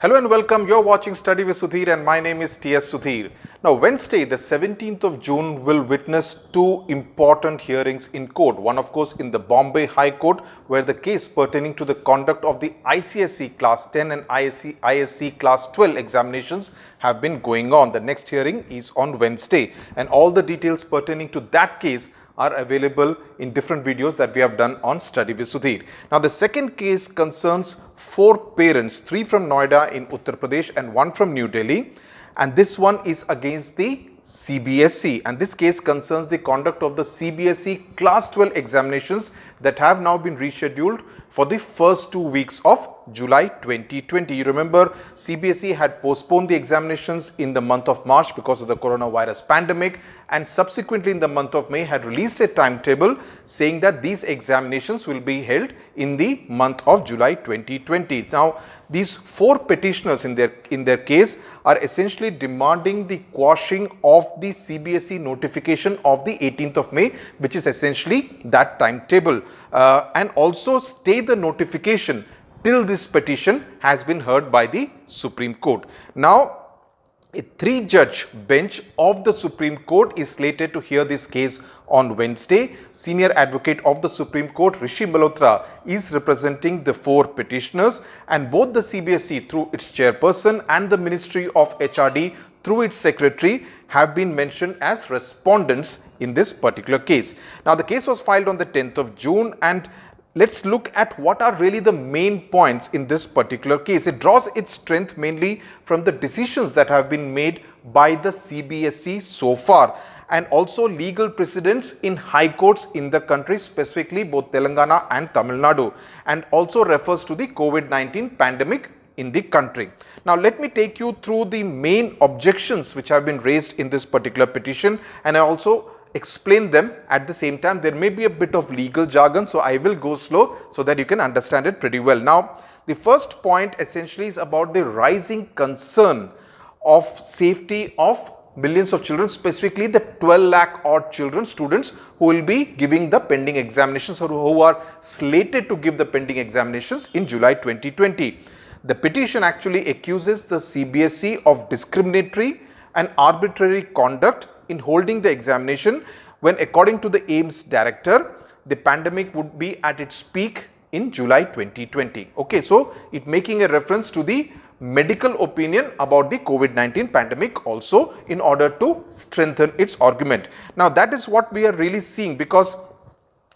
Hello and welcome. You're watching Study with Sudhir and my name is TS Sudhir. Now Wednesday the 17th of June will witness two important hearings in court. One of course in the Bombay High Court where the case pertaining to the conduct of the ICSE Class 10 and ISC Class 12 examinations have been going on. The next hearing is on Wednesday and all the details pertaining to that case are available in different videos that we have done on Study with Sudhir. Now the second case concerns four parents, three from Noida in Uttar Pradesh and one from New Delhi, and this one is against the CBSE, and this case concerns the conduct of the CBSE Class 12 examinations that have now been rescheduled for the first 2 weeks of July 2020. You remember CBSE had postponed the examinations in the month of March because of the coronavirus pandemic, and subsequently in the month of May had released a timetable saying that these examinations will be held in the month of July 2020. Now these four petitioners in their case are essentially demanding the quashing of the CBSE notification of the 18th of May, which is essentially that timetable, and also stay the notification till this petition has been heard by the Supreme Court. Now a three-judge bench of the Supreme Court is slated to hear this case on Wednesday. Senior advocate of the Supreme Court Rishi Malhotra is representing the four petitioners, and both the CBSE through its chairperson and the Ministry of HRD through its secretary have been mentioned as respondents in this particular case. Now the case was filed on the 10th of June, and let's look at what are really the main points in this particular case. It draws its strength mainly from the decisions that have been made by the CBSE so far, and also legal precedents in high courts in the country, specifically both Telangana and Tamil Nadu, and also refers to the COVID-19 pandemic in the country. Now let me take you through the main objections which have been raised in this particular petition, and I also explain them at the same time. There may be a bit of legal jargon, so I will go slow so that you can understand it pretty well. Now the first point essentially is about the rising concern of safety of millions of children, specifically the 12 lakh odd children, students who will be giving the pending examinations or who are slated to give the pending examinations in July 2020. The petition actually accuses the CBSE of discriminatory and arbitrary conduct in holding the examination when, according to the AIIMS director, the pandemic would be at its peak in July 2020. Okay, so it making a reference to the medical opinion about the COVID-19 pandemic also in order to strengthen its argument. Now that is what we are really seeing, because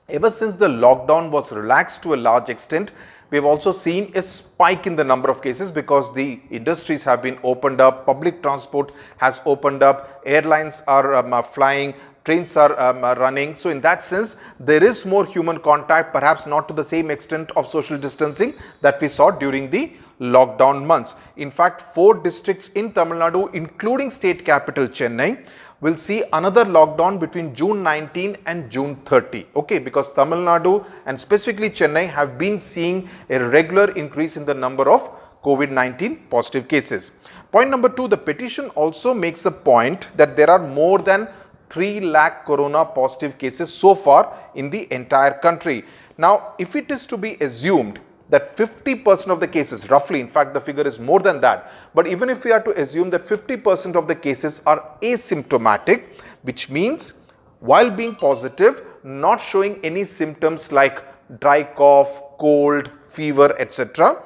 ever since the lockdown was relaxed to a large extent, we have also seen a spike in the number of cases because the industries have been opened up, public transport has opened up, airlines are flying, trains are running. So in that sense, there is more human contact, perhaps not to the same extent of social distancing that we saw during the lockdown months. In fact, 4 districts in Tamil Nadu, including state capital Chennai, will see another lockdown between June 19 and June 30. Okay, because Tamil Nadu and specifically Chennai have been seeing a regular increase in the number of COVID-19 positive cases. Point number 2, the petition also makes a point that there are more than 3 lakh corona positive cases so far in the entire country. Now, if it is to be assumed that 50% of the cases, roughly, in fact the figure is more than that, but even if we are to assume that 50% of the cases are asymptomatic, which means while being positive, not showing any symptoms like dry cough, cold, fever, etc.,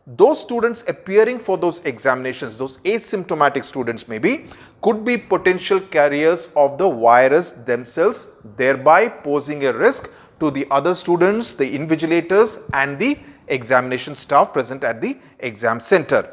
those students appearing for those examinations, those asymptomatic students maybe, could be potential carriers of the virus themselves, thereby posing a risk to the other students, the invigilators and the examination staff present at the exam center.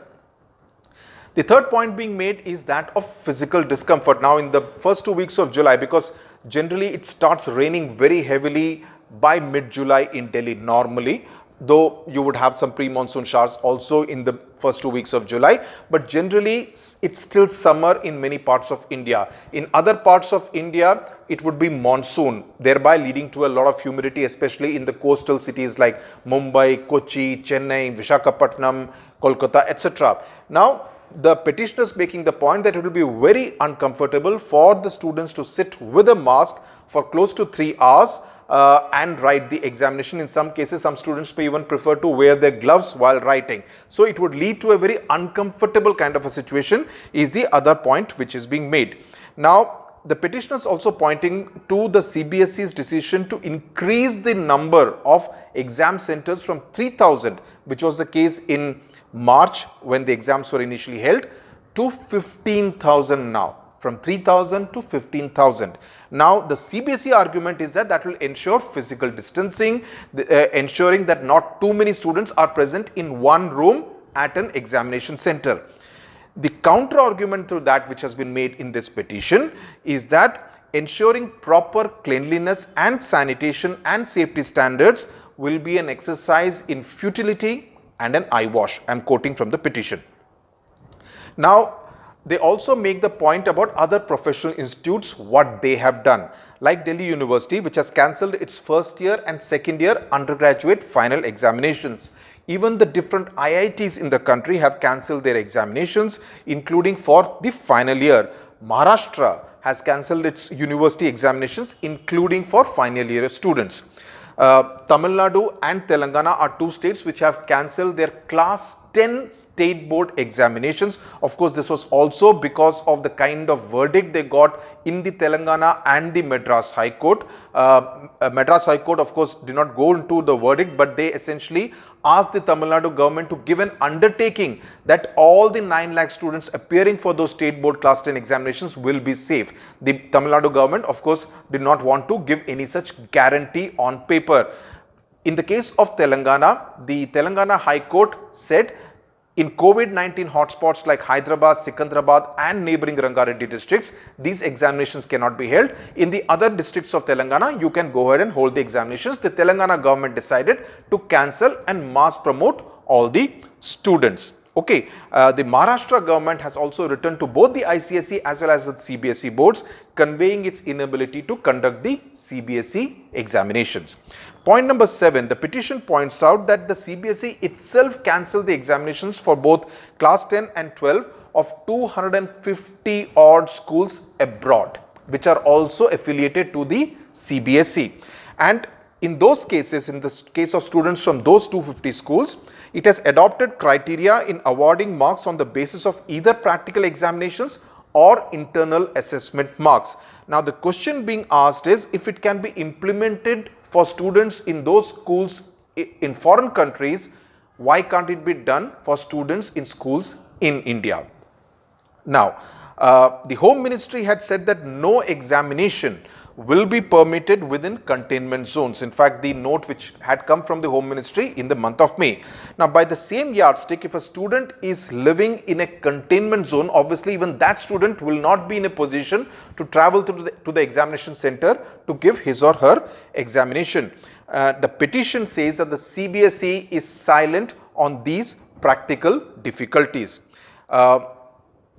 The third point being made is that of physical discomfort. Now in the first 2 weeks of July, because generally it starts raining very heavily by mid-July in Delhi normally, though you would have some pre-monsoon showers also in the first 2 weeks of July, but generally it's still summer in many parts of India. In other parts of India, it would be monsoon, thereby leading to a lot of humidity, especially in the coastal cities like Mumbai, Kochi, Chennai, Visakhapatnam, Kolkata, etc. Now, the petitioners making the point that it will be very uncomfortable for the students to sit with a mask for close to 3 hours and write the examination. In some cases, some students may even prefer to wear their gloves while writing. So it would lead to a very uncomfortable kind of a situation, is the other point which is being made. Now, the petitioners also pointing to the CBSE's decision to increase the number of exam centers from 3,000, which was the case in March when the exams were initially held, to 15,000 now, from 3,000 to 15,000. Now, the CBSE argument is that that will ensure physical distancing, ensuring that not too many students are present in one room at an examination center. The counter argument to that which has been made in this petition is that ensuring proper cleanliness and sanitation and safety standards will be an exercise in futility and an eyewash. I am quoting from the petition. Now, they also make the point about other professional institutes, what they have done, like Delhi University, which has cancelled its first year and second year undergraduate final examinations. Even the different IITs in the country have cancelled their examinations, including for the final year. Maharashtra has cancelled its university examinations, including for final year students. Tamil Nadu and Telangana are two states which have cancelled their class 10 state board examinations. Of course, this was also because of the kind of verdict they got in the Telangana and the Madras High Court. Madras High Court, of course, did not go into the verdict, but they essentially asked the Tamil Nadu government to give an undertaking that all the 9 lakh students appearing for those state board class 10 examinations will be safe. The Tamil Nadu government, of course, did not want to give any such guarantee on paper. In the case of Telangana, the Telangana High Court said in COVID-19 hotspots like Hyderabad, Secunderabad and neighbouring Rangareddy districts, these examinations cannot be held. In the other districts of Telangana, you can go ahead and hold the examinations. The Telangana government decided to cancel and mass promote all the students. Okay, the Maharashtra government has also written to both the ICSE as well as the CBSE boards, conveying its inability to conduct the CBSE examinations. Point number 7, the petition points out that the CBSE itself cancelled the examinations for both class 10 and 12 of 250 odd schools abroad, which are also affiliated to the CBSE. And in those cases, in the case of students from those 250 schools, it has adopted criteria in awarding marks on the basis of either practical examinations or internal assessment marks. Now, the question being asked is if it can be implemented for students in those schools in foreign countries, why can't it be done for students in schools in India? Now, the Home Ministry had said that no examination will be permitted within containment zones. In fact, the note which had come from the Home Ministry in the month of May. Now, by the same yardstick, if a student is living in a containment zone, obviously even that student will not be in a position to travel to the examination center to give his or her examination. The petition says that the CBSE is silent on these practical difficulties.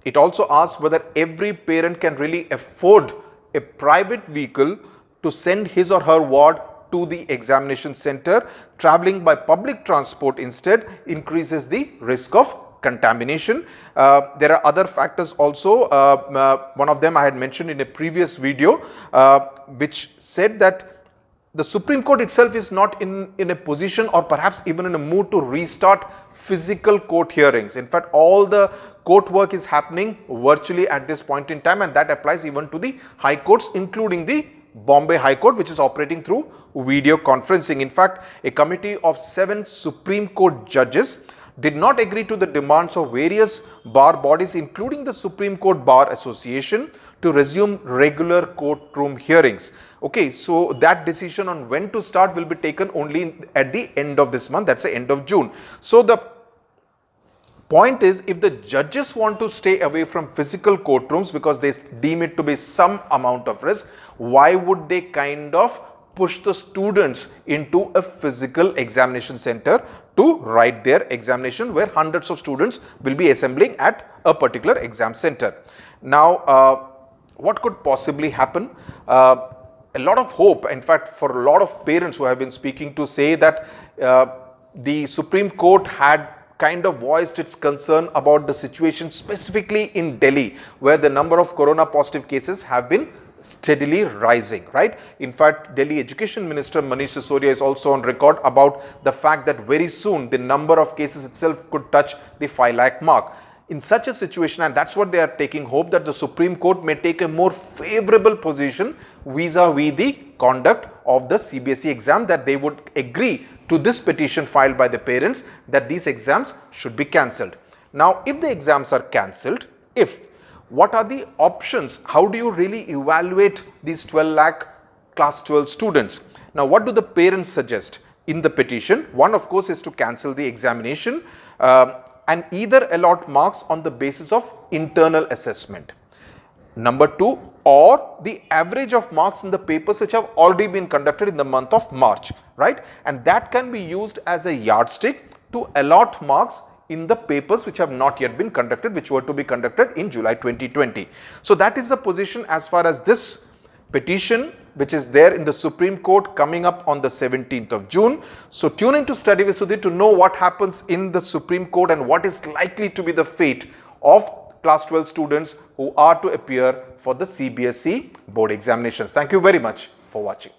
It also asks whether every parent can really afford a private vehicle to send his or her ward to the examination center. Traveling by public transport instead increases the risk of contamination. There are other factors also. One of them I had mentioned in a previous video, which said that the Supreme Court itself is not in a position or perhaps even in a mood to restart physical court hearings. In fact, all the court work is happening virtually at this point in time, and that applies even to the high courts, including the Bombay High Court, which is operating through video conferencing. In fact, a committee of 7 Supreme Court judges did not agree to the demands of various bar bodies, including the Supreme Court Bar Association, to resume regular courtroom hearings. Okay, so that decision on when to start will be taken only at the end of this month, that's the end of June. So the point is, if the judges want to stay away from physical courtrooms because they deem it to be some amount of risk, why would they kind of push the students into a physical examination center to write their examination, where hundreds of students will be assembling at a particular exam center? Now, what could possibly happen? A lot of hope, in fact, for a lot of parents who have been speaking to say that the Supreme Court had kind of voiced its concern about the situation specifically in Delhi, where the number of corona positive cases have been steadily rising, right? In fact, Delhi Education Minister Manish Sisodia is also on record about the fact that very soon the number of cases itself could touch the 5 lakh mark. In such a situation, and that's what they are taking hope, that the Supreme Court may take a more favorable position vis-a-vis the conduct of the CBSE exam, that they would agree to this petition filed by the parents that these exams should be cancelled. Now, if the exams are cancelled, what are the options? How do you really evaluate these 12 lakh class 12 students? Now, what do the parents suggest in the petition? One, of course, is to cancel the examination and either allot marks on the basis of internal assessment. Number 2, or the average of marks in the papers which have already been conducted in the month of March, right? And that can be used as a yardstick to allot marks in the papers which have not yet been conducted, which were to be conducted in July 2020. So that is the position as far as this petition which is there in the Supreme Court coming up on the 17th of June. So tune in to Study with Sudhir to know what happens in the Supreme Court and what is likely to be the fate of class 12 students who are to appear for the CBSE board examinations. Thank you very much for watching.